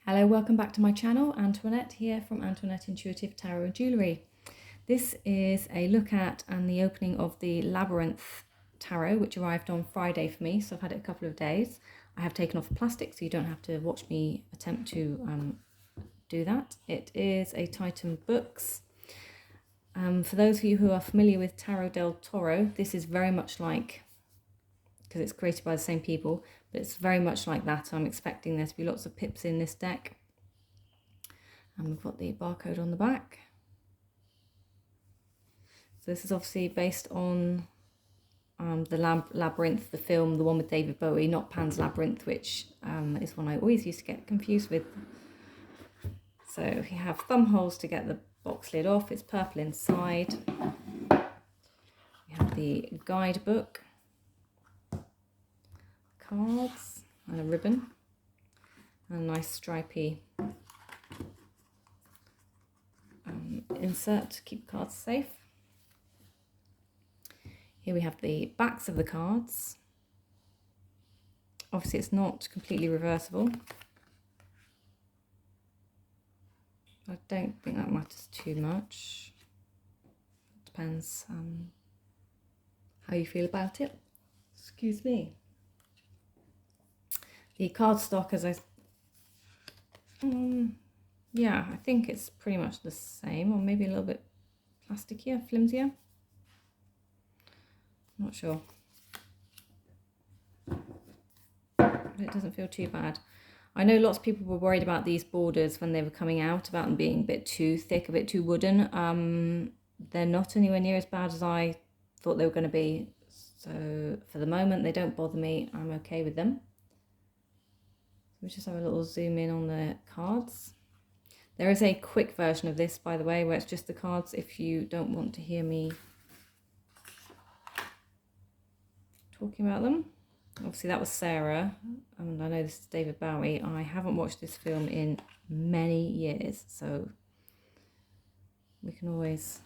Hello, welcome back to my channel. Antoinette here from Antoinette Intuitive Tarot and Jewellery. This is a look at and the opening of the Labyrinth Tarot, which arrived on Friday for me, so I've had it a couple of days. I have taken off the plastic so you don't have to watch me attempt to do that. It is a Titan Books. For those of you who are familiar with Tarot del Toro, this is very much like, because it's created by the same people, but it's very much like that. I'm expecting there to be lots of pips in this deck. And we've got the barcode on the back. So this is obviously based on the Labyrinth, the film, the one with David Bowie, not Pan's Labyrinth, which is one I always used to get confused with. So you have thumb holes to get the box lid off. It's purple inside. We have the guidebook, cards and a ribbon, and a nice stripy insert to keep cards safe. Here we have the backs of the cards. Obviously it's not completely reversible. I don't think that matters too much. It depends how you feel about it. Excuse me. The cardstock, as yeah, I think it's pretty much the same, or maybe a little bit plasticier, flimsier. Not sure. But it doesn't feel too bad. I know lots of people were worried about these borders when they were coming out, about them being a bit too thick, a bit too wooden. They're not anywhere near as bad as I thought they were going to be. So for the moment, they don't bother me. I'm okay with them. We just have a little zoom in on the cards. There is a quick version of this, by the way, where it's just the cards if you don't want to hear me talking about them. Obviously that was Sarah, and I know this is David Bowie. I haven't watched this film in many years, so we can always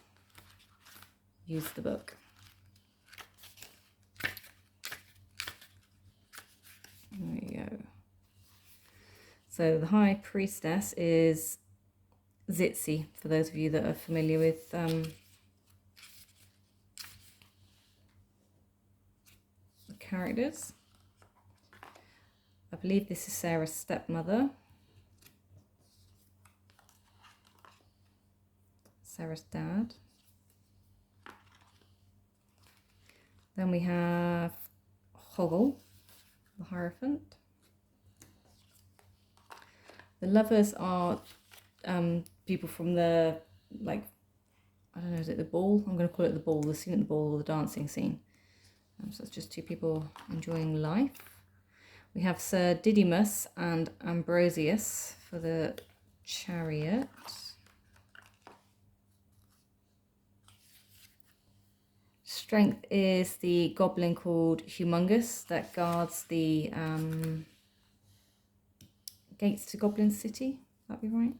use the book. There you go. So the High Priestess is Zitzi, for those of you that are familiar with the characters. I believe this is Sarah's stepmother. Sarah's dad. Then we have Hoggle, the Hierophant. The lovers are people from the, like, I don't know, is it the ball? I'm going to call it the ball, the scene at the ball, or the dancing scene. So it's just two people enjoying life. We have Sir Didymus and Ambrosius for the Chariot. Strength is the goblin called Humongous that guards the gates to Goblin City. Would that be right?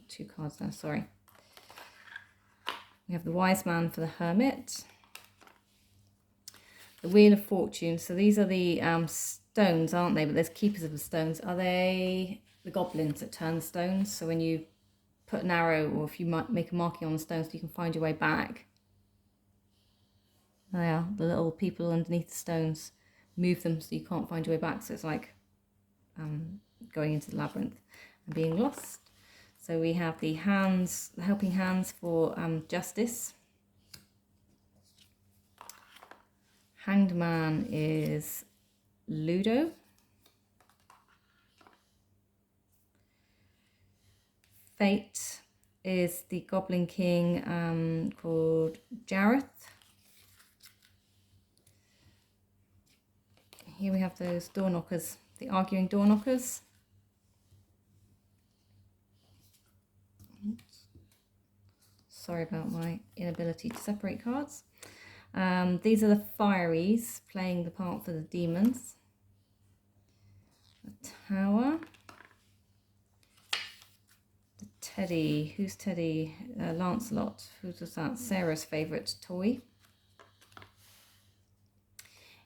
Two cards now, sorry. We have the Wise Man for the Hermit. The Wheel of Fortune. So these are the stones, aren't they? But there's keepers of the stones. Are they the goblins that turn the stones? So when you put an arrow, or if you might make a marking on the stones, so you can find your way back. There they are, the little people underneath the stones. Move them so you can't find your way back. So it's like going into the labyrinth and being lost. So we have the hands, the helping hands for justice. Hanged Man is Ludo. Fate is the Goblin King called Jareth. Here we have those door knockers, the arguing door knockers. Sorry about my inability to separate cards. These are the Fieries, playing the part for the demons. The Tower. The Teddy. Who's Teddy? Lancelot. Who's that? Sarah's favourite toy.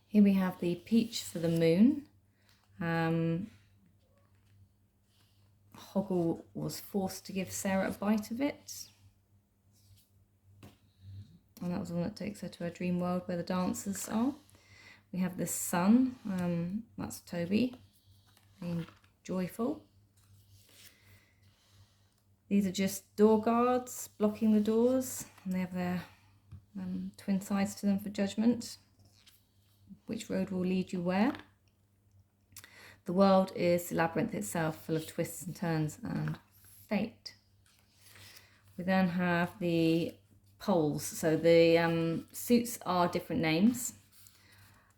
Here we have the Peach for the Moon. Hoggle was forced to give Sarah a bite of it. And that was the one that takes her to her dream world where the dancers are. We have the sun, that's Toby, being joyful. These are just door guards blocking the doors, and they have their twin sides to them for judgment. Which road will lead you where? The world is the labyrinth itself, full of twists and turns and fate. We then have the poles. So the suits are different names.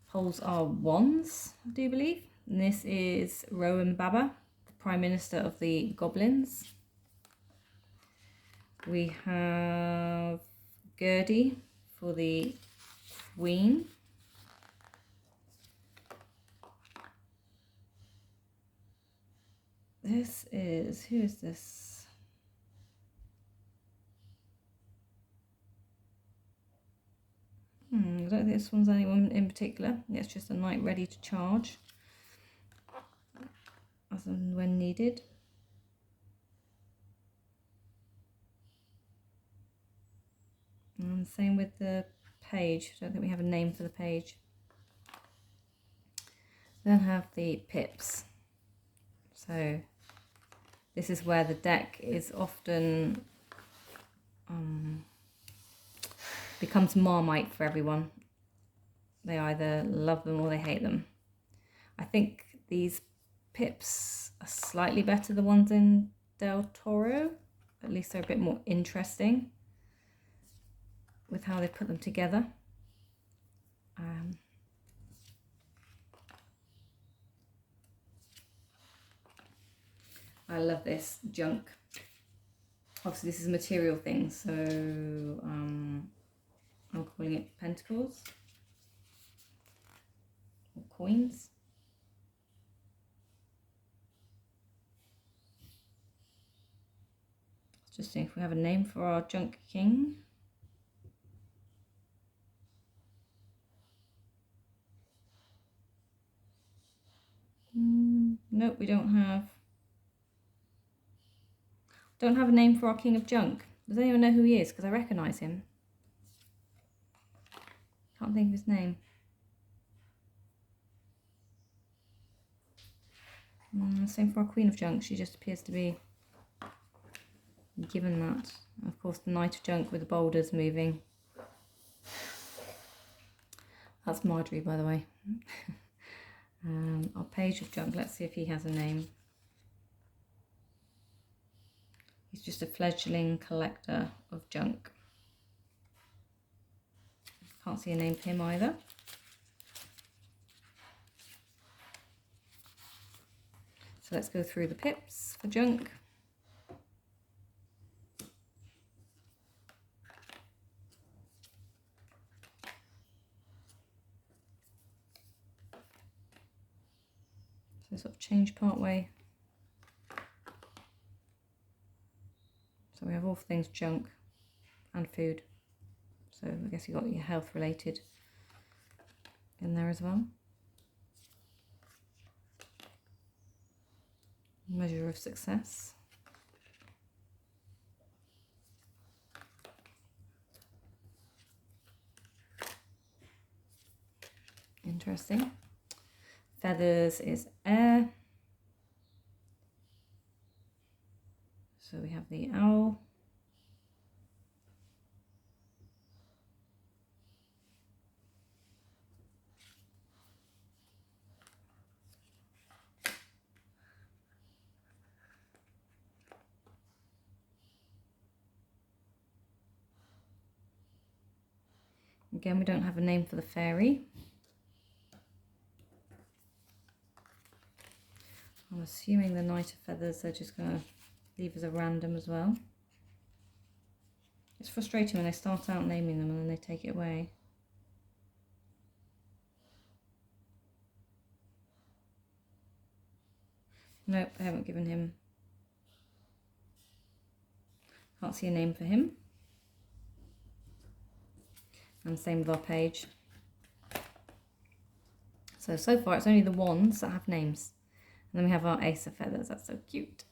Poles are wands, I do believe. And this is Rowan Baba, the Prime Minister of the Goblins. We have Gertie for the Queen. This is, who is this? I don't think this one's anyone in particular. It's just a knight ready to charge as and when needed. And same with the page. I don't think we have a name for the page. Then have the pips. So this is where the deck is often becomes Marmite for everyone. They either love them or they hate them. I think these pips are slightly better than the ones in Del Toro. At least they're a bit more interesting with how they put them together. I love this junk. Obviously this is a material thing, so I'm calling it pentacles or coins. Let's just see if we have a name for our junk king. Nope, we don't have a name for our king of junk. Does anyone know who he is? Because I recognise him. Can't think of his name. Same for our queen of junk. She just appears to be given that. Of course, the knight of junk with the boulders moving. That's Marjorie, by the way. Our page of junk. Let's see if he has a name. He's just a fledgling collector of junk. Can't see a name for him either. So let's go through the pips for junk. So sort of change part way. So we have all things junk and food. So I guess you got your health related in there as well. Measure of success. Interesting. Feathers is air. So we have the owl. Again, we don't have a name for the fairy. I'm assuming the Knight of Feathers are just going to leave as a random as well. It's frustrating when they start out naming them and then they take it away. Nope, I haven't given him. Can't see a name for him. And same with our page. So far it's only the wands that have names. And then we have our Ace of Feathers. That's so cute.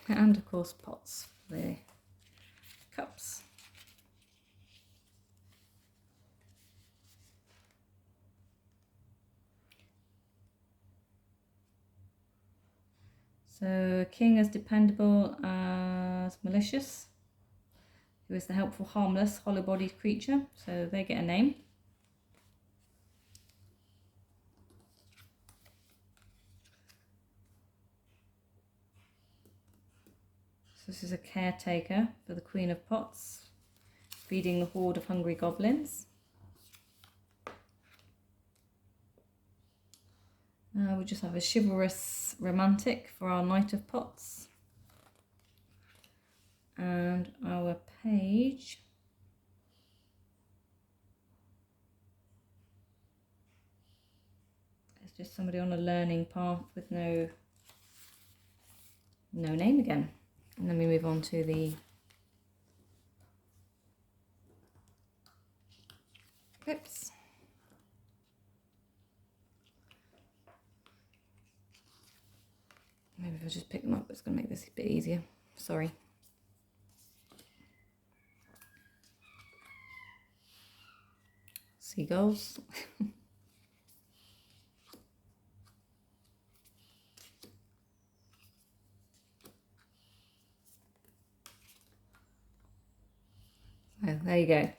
And of course pots for the cups. So king as dependable as malicious, who is the helpful, harmless, hollow-bodied creature. So they get a name. So this is a caretaker for the Queen of Pots, feeding the horde of hungry goblins. We just have a chivalrous romantic for our Knight of Pots. And our page is just somebody on a learning path with no name again. And then we move on to the clips. Maybe if I just pick them up, it's going to make this a bit easier. Sorry. Seagulls. So there you go.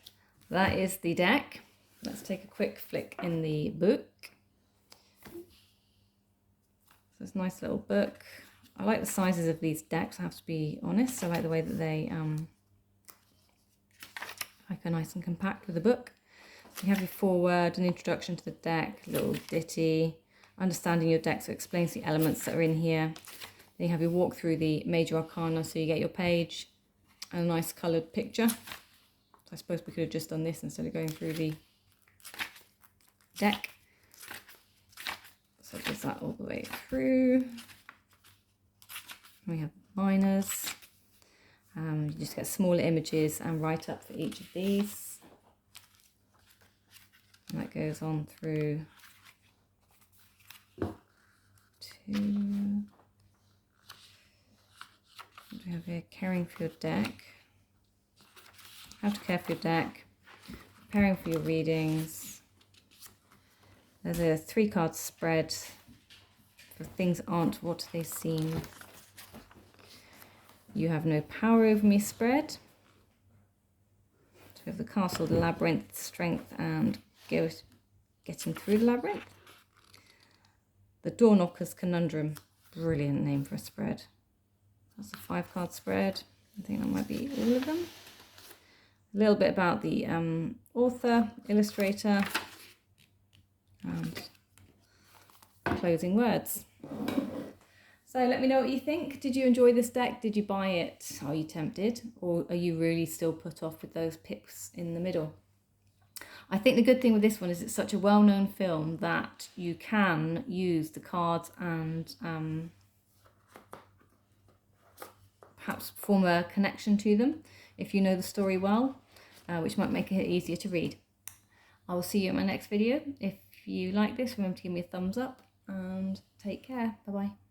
That is the deck. Let's take a quick flick in the book. So it's a nice little book. I like the sizes of these decks, I have to be honest. I like the way that they like are nice and compact with the book. So you have your foreword, an introduction to the deck, a little ditty, understanding your deck, so it explains the elements that are in here. Then you have your walk through the major arcana, so you get your page and a nice coloured picture. So I suppose we could have just done this instead of going through the deck. So it does that all the way through. We have minors. You just get smaller images and write up for each of these. And that goes on through to, what do we have here? Caring for your deck. How to care for your deck. Preparing for your readings. There's a 3-card spread for things aren't what they seem. You have no power over me spread. So we have the castle, the labyrinth, strength and getting through the labyrinth. The door knocker's conundrum, brilliant name for a spread. That's a 5-card spread. I think that might be all of them. A little bit about the author, illustrator, and closing words. So let me know what you think. Did you enjoy this deck? Did you buy it? Are you tempted? Or are you really still put off with those picks in the middle? I think the good thing with this one is it's such a well-known film that you can use the cards and perhaps form a connection to them if you know the story well, which might make it easier to read. I will see you in my next video. If you like this, remember to give me a thumbs up and take care. Bye-bye.